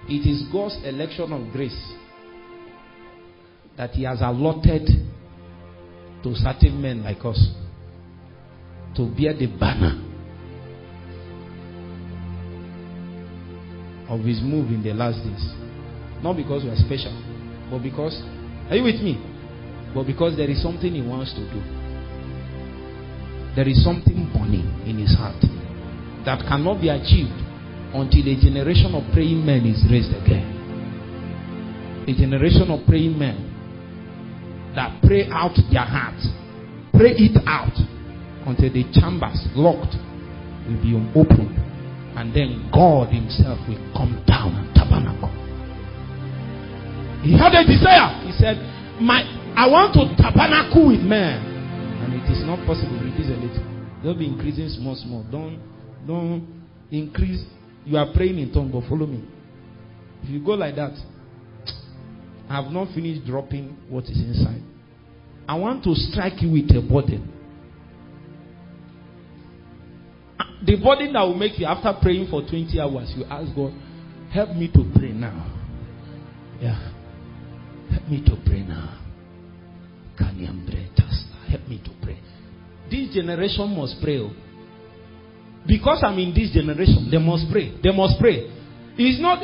It is God's election of grace that He has allotted to certain men like us to bear the banner of His move in the last days. Not because we are special, but because, are you with me? But because there is something He wants to do. There is something burning in His heart that cannot be achieved until a generation of praying men is raised again. A generation of praying men that pray out their hearts, pray it out until the chambers locked will be opened, and then God Himself will come down and tabernacle. He had a desire. He said, I want to tabernacle with men, and it is not possible. Reduce a little. Don't be increasing small. Don't increase. You are praying in tongues, but follow me. If you go like that, I have not finished dropping what is inside. I want to strike you with a burden. The burden that will make you, after praying for 20 hours, you ask God, help me to pray now. Yeah. Help me to pray now. Help me to pray. This generation must pray. Because I'm in this generation, they must pray. They must pray. It's not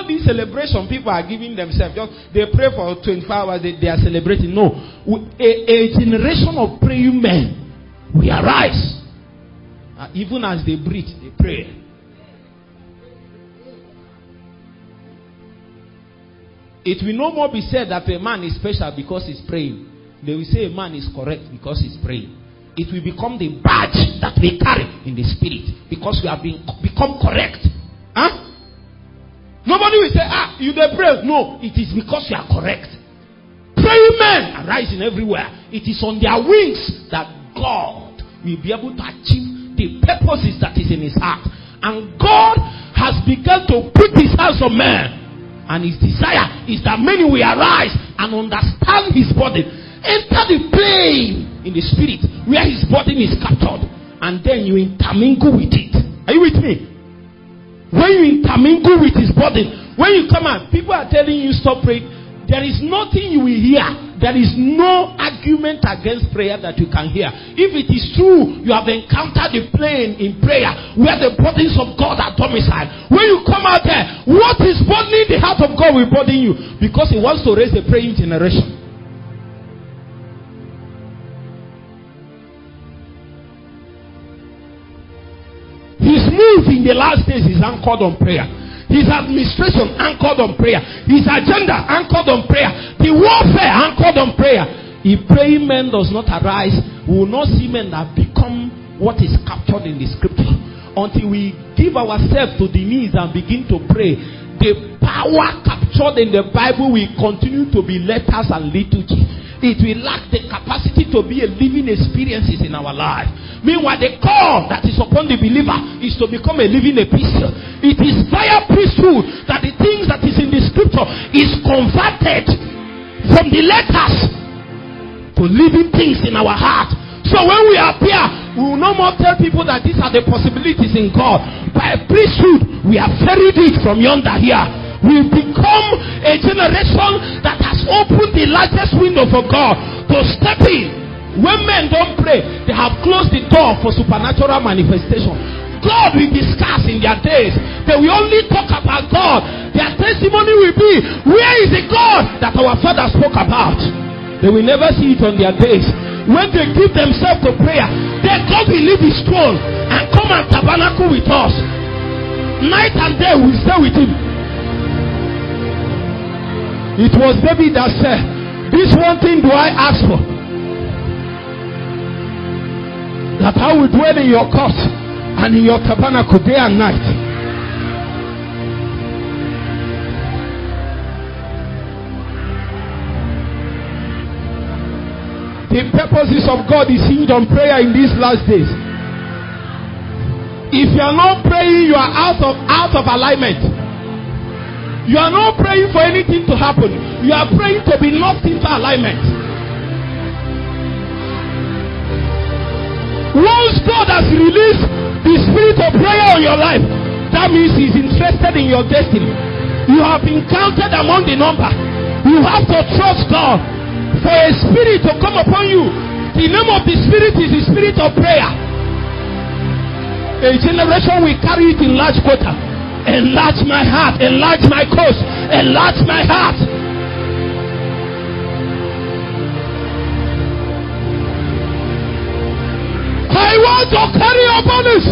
this celebration people are giving themselves. Just they pray for 24 hours, they are celebrating. No. A generation of praying men will arise. Even as they breathe, they pray. It will no more be said that a man is special because he's praying. They will say a man is correct because he's praying. It will become the badge that we carry in the spirit because we have become correct. Huh? Nobody will say, you dey pray. No, it is because you are correct. Praying men arising everywhere. It is on their wings that God will be able to achieve the purposes that is in His heart. And God has begun to put His hands on men. And His desire is that many will arise and understand His burden. Enter the plane in the spirit where His burden is captured. And then you intermingle with it. Are you with me? When you intermingle with His burden, when you come out, people are telling you stop praying. There is nothing you will hear. There is no argument against prayer that you can hear. If it is true, you have encountered the plane in prayer where the burdens of God are domiciled. When you come out there, what is burdening the heart of God will burden you, because He wants to raise a praying generation. His move in the last days is anchored on prayer. His administration anchored on prayer. His agenda anchored on prayer. The warfare anchored on prayer. If praying men does not arise, we will not see men that become what is captured in the scripture. Until we give ourselves to the knees and begin to pray, the power captured in the Bible will continue to be letters and liturgy. It will lack the capacity to be a living experiences in our life. Meanwhile, the call that is upon the believer is to become a living epistle. It is via priesthood that the things that is in the scripture is converted from the letters to living things in our heart. So when we appear, we will no more tell people that these are the possibilities in God. By priesthood, we have ferried it from yonder here. We become a generation that has opened the largest window for God to step in. When men don't pray, they have closed the door for supernatural manifestation. God will discuss in their days. They will only talk about God. Their testimony will be, where is the God that our father spoke about? They will never see it on their days. When they give themselves to prayer, then God will leave His throne and come and tabernacle with us. Night and day we stay with Him. It was David that said, this one thing do I ask for, that I will dwell in your court and in your tabernacle day and night. The purposes of God is hinged on prayer in these last days. If you are not praying, you are out of alignment. You are not praying for anything to happen. You are praying to be knocked into alignment. Once God has released the spirit of prayer on your life, that means He's interested in your destiny. You have been counted among the number. You have to trust God for a spirit to come upon you. The name of the spirit is the spirit of prayer. A generation will carry it in large quota. Enlarge my heart, enlarge my cause, enlarge my heart. I want to carry your burdens.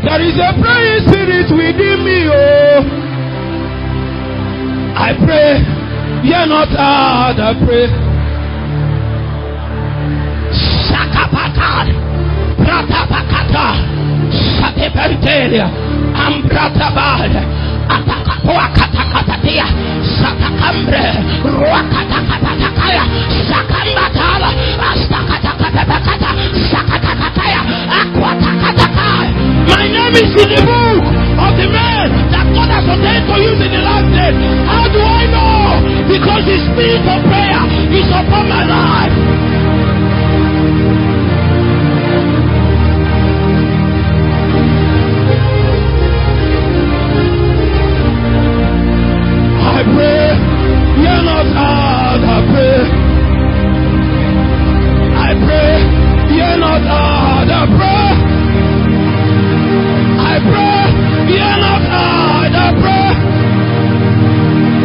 There is a praying spirit within me, oh. I pray, you're not hard, I pray. Shakapakad, Pratapakata, Shatepentelia, Ambratabad, Atakapuakatakatatia, Satakambre, Ruakatakatakaya, Sakambatala, Astakatakatakata, Sakatakataya, Aquatakataka. My name is in the book of the man that God has ordained to use in the last days. How do I know? Because the spirit of prayer is upon my life. I pray, you're not hard, I pray. I pray, you're not hard, I pray. I pray, you're not hard, I pray.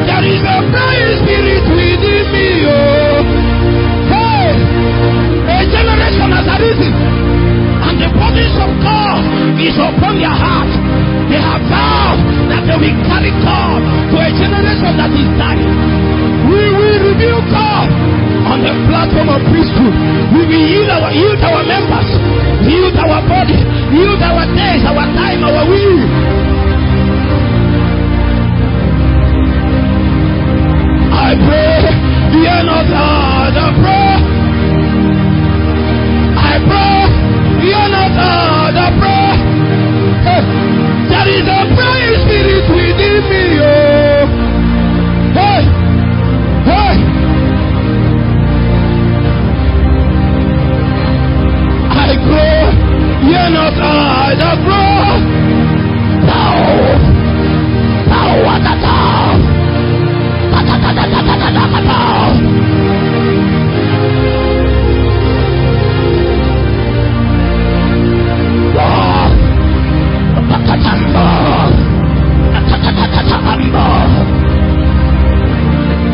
There is a praying spirit within me, oh. Hey, a generation has arisen, and the promise of God is upon their heart. They have vowed that they will carry God to a generation that is dying. We will reveal God on the platform of priesthood. We will yield our members, yield our body, yield our days, our time, our will. I pray, you're not hard, I pray. I pray, you're not hard, I pray. There is a praying spirit within me, oh. Hey, hey. I grow, you're not hard, I grow. Thou, what a thou.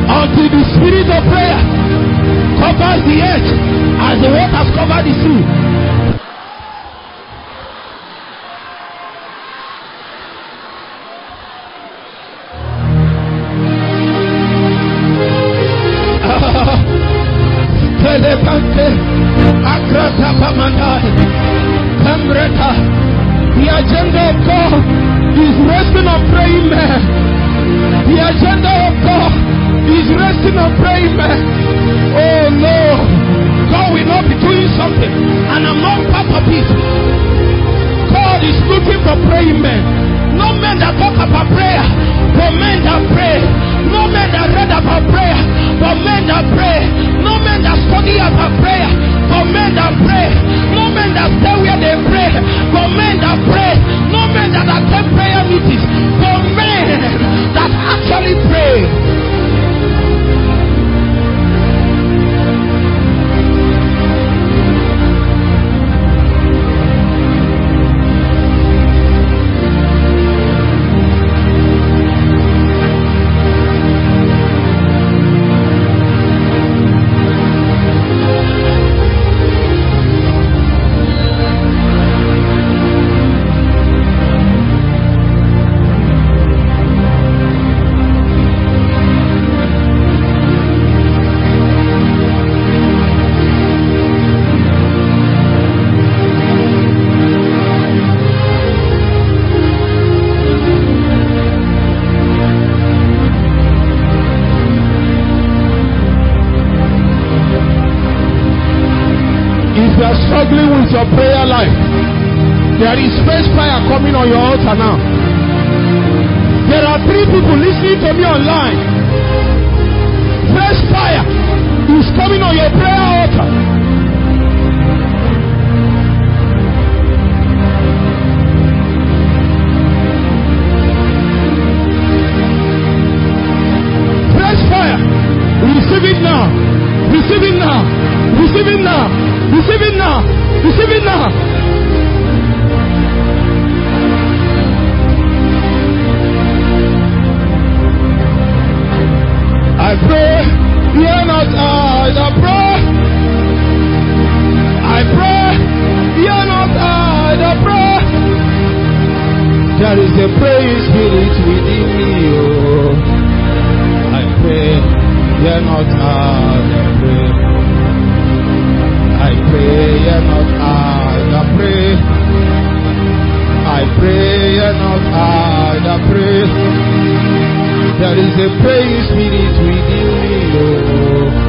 Until the spirit of prayer covers the earth as the waters cover the sea. The agenda of God is resting on praying men. The agenda of God is resting on praying men. Oh no, God will not be doing something and I'm not part of it. God is looking for praying men. No men that talk about prayer, but men that pray. No men that read about prayer, but men that pray. No men that study about prayer, but men that pray. No men that stay where they pray, but men that pray. No men that attend prayer meetings, but men that actually pray. Struggling with your prayer life, There is fresh fire coming on your altar now. There are 3 people listening to me online. Fresh fire is coming on your prayer altar. Fresh fire. Receive it now. Receive it now. Receive it now. Receive it now. Receive it now. I pray, hear not I pray. I pray, hear not I pray. There is a praying spirit within me, oh. I pray, hear not I pray. I pray, hear not I pray. I pray, hear not I pray. There is a praying spirit within me, oh.